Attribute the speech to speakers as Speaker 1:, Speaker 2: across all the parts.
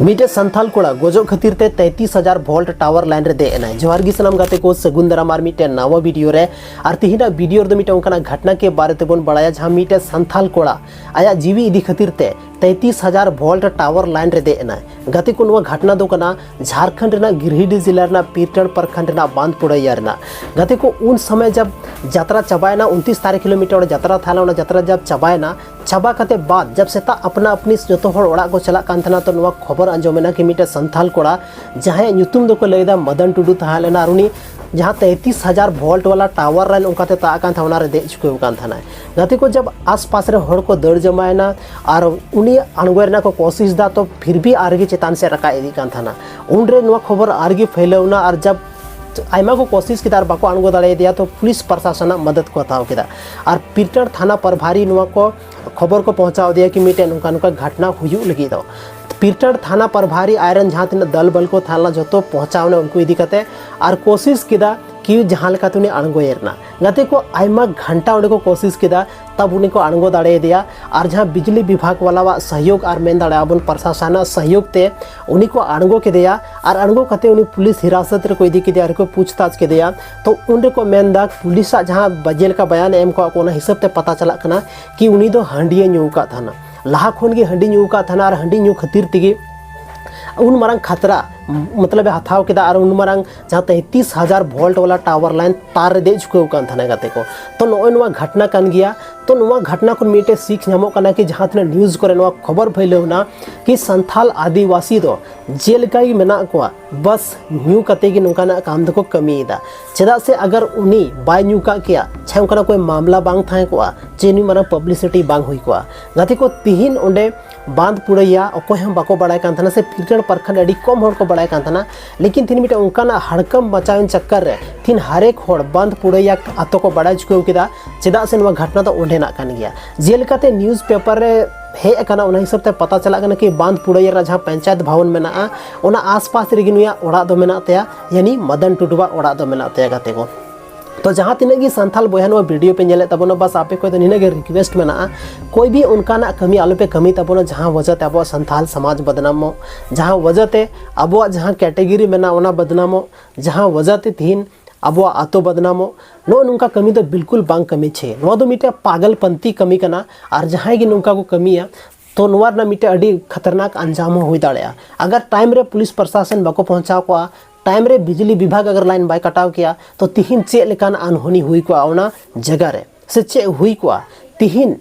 Speaker 1: मीटे संथाल कोड़ा Gojo खातिर ते 33,000 volt tower line रे देना जोहार गी सनाम गाते को सगुन दरामार मीटे नवा वीडियो रे और तिहिना वीडियो रे मीटे उनका घटना के बारे ते बोन बड़ाया जहां मीटे संथाल कोड़ा आया जीवी इदी खातिर ते 33,000 वोल्ट टावर लाइन रे देना गाते को नवा घटना दो कना झारखंड रेना गिरिडीह जिला रेना पीरटन प्रखंड रेना बांधपुड़ैया रेना गाते को उन समय जब यात्रा चबायना 29 तारीख किलोमीटर यात्रा था यात्रा जब चबायना चबा करते बाद जब सेता अपना अपनी जो हर ओड़ा को चला तो नवा खबर आंजमेना कि मीटे संथाल कोड़ा जहां ᱧᱩᱛᱩᱢ दो को लैदा मदन टुडू तहालेना उनी जहाँ 33,000 वोल्ट वाला टावर लाइन उनकाते ताकान था उनारे दे चुके कान था गाते को जब आसपास रे हड़ को दड़ जमायना और उनी अणगोरना को कोशिश दा तो फिर भी आरगी चेतान से रका इदी कान था उन रे नवा खबर आरगी फैलौना और जब आयमा को कोशिश किया बाको अणगो दाड़े दिया तो पुलिस प्रशासन मदद को हताव किया और पीरटन थाना प्रभारी नुआ को खबर को पहुंचाव दिया कि मीटे नुका घटना हुई लगी दो पीरटन थाना प्रभारी आयरन जहाँ तीन दल बल को थाना जो पहुंचावने उनको इदी करते और कोशिश किया कि जहाँ लेका उन्हें अणगोयरना गाते को आयमा घंटा उन्हें को कोशिश किया तब उन्हें को अणगो दाड़े दिया और जहाँ बिजली विभाग वाला सहयोग और मेन दाड़े अब प्रशासन सहयोग ते उन्हीं को अणगो के दिया और अणगो करते उन्हें पुलिस हिरासत रे को इदी के दिया को पूछताछ के दिया तो उन्हें को मेन दा पुलिस जहाँ बजेल का बयान एम को हिसाब ते पता चला कि उन्हीं दो हंडिये न्यू का था लाहा खन के हंडी न्यू का था और हंडी न्यू खातिर तेगे उन मारंग खतरा मतलब हथाव के और उन मारंग जहाँ 33,000 वोल्ट वाला टावर लाइन तार दे चुके था गाते को तो नोआ घटना कान गया तो नोआ घटना को मीटे सीख नामों कि जहाँ तीन न्यूज़ करे नोआ खबर फैलौना कि संथाल आदिवासी दो जेलका ही मेना को बस न्यू कते कि नोकाना काम दो को कमीदा चेदा से अगर उनी बाय न्यू का किया छे उनका कोई मामला बांग थाए को जे नी मारा पब्लिसिटी बांग हुई को गाते को तिहिन ओंडे बांधपुड़ैया अकोय हम बाको बड़ाय कान थाना से पीरटन प्रखंड अड़ी कम हड़ को बड़ाय कान थाना लेकिन तीन मीटे उनका हड़कम बचावन चक्कर रे तीन हरेक हड़ बांधपुड़ैया आतो को बड़ाय चुके किदा चेदा से नवा घटना तो ओंडेना कान गया जेलकाते न्यूज़ पेपर रे हे कना उना हिसाब ते पता चला कि बांधपुड़ैया जहाँ पंचायत भवन मेना उना आसपास रेगी नुया ओड़ा दो मेना तया यानी मदन टुडुवा ओड़ा दो मेना तया गाते को तो जहाँ तीन की संथाल बया नवा वीडियो पे नेले तबोना बस आपे को निना के रिक्वेस्ट मेना कोई भी उनका कमी आलो पे कमी तबोना जहाँ वजह ते अब संथाल समाज बदनामो जहाँ वजह ते अब जहाँ कैटेगरी मेना उना बदनामो जहाँ वजह ते तीन अब आतो बदनामो नो नुका कमी तो बिल्कुल बांग कमी छे नो दो मीटे पागलपंती कमी कना और जहाँ की नुका को कमिया तो नोर ना मीटे अड़ी खतरनाक अंजाम हुई दाड़े अगर टाइम रे पुलिस प्रशासन बाको पहुँचाव को टाइम रे बिजली विभाग अगर लाइन बाय कटाव किया तो तिहिन चे लेकान अनहोनी हुई को ओना जगह रे से चे हुई को तिहिन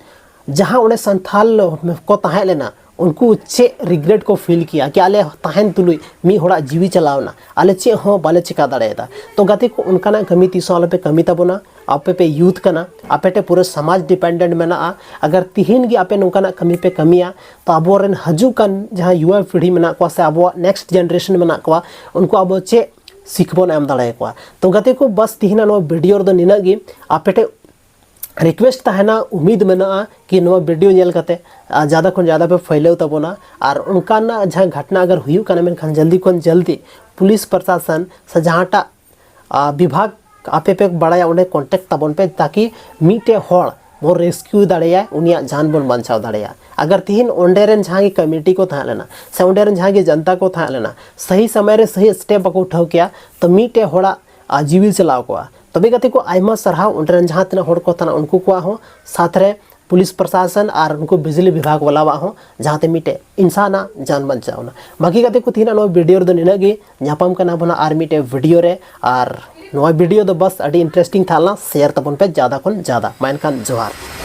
Speaker 1: जहाँ उन्हें संथाल को तहे लेना उनको चे रिग्रेट को फील किया कि आले तहन तुलुई मी होड़ा जीवी चलावना आले चे हो बाले चिका दाड़ेदा तो गाते को उनका ना कमी तीसों आले पे कमी तबोना आपे पे यूथ कना आपे टे पूरे समाज डिपेंडेंट मेना अगर तिहिन की आपे नुका ना कमी पे कमिया तो अब रेन हजुकन जहाँ युवा पीढ़ी मेना को से अब नेक्स्ट जनरेशन मेना को उनको अब चे सीखबोन एम दाड़े को तो गाते को बस तिहिना नो वीडियो दो निना गी आपे टे रिक्वेस्ट तहना उम्मीद मेना कि नवा वीडियो नेल कते ज़्यादा खन ज़्यादा पे फैलाव तबोना और उनका ना जहाँ घटना अगर हुई काना मेनखान जल्दी खन जल्दी पुलिस प्रशासन से जहाँटा विभाग आपे पे बड़ाया उन्हें कॉन्टेक्ट तबन पे ताकि मीटे हड़ वो रेस्क्यू दाड़ेया उनिया जान बन बचाव दाड़ेया अगर तीन ओंडेरन जहाँ की कम्युनिटी को था लेना से ओंडेरन जहाँ की जनता को था लेना सही समय रे सही स्टेप को उठाव किया तो मीटे हड़ा जीवी चलाव को तबे गति को आयमा सरहाव उनरेन जहाँ तीन हड़ को था उनको को हो साथ रे पुलिस प्रशासन और उनको बिजली विभाग वाला हो जहाँ ते मीटे इंसाना जान बचावना बाकी गति को तीन वीडियो दो निनागी नापाम कना बना और मीटे वीडियो रे और नवा वीडियो दो बस अड़ी इंटरेस्टिंग था शेयर तबन पे ज़्यादा खन ज़्यादा मानखान जोहार।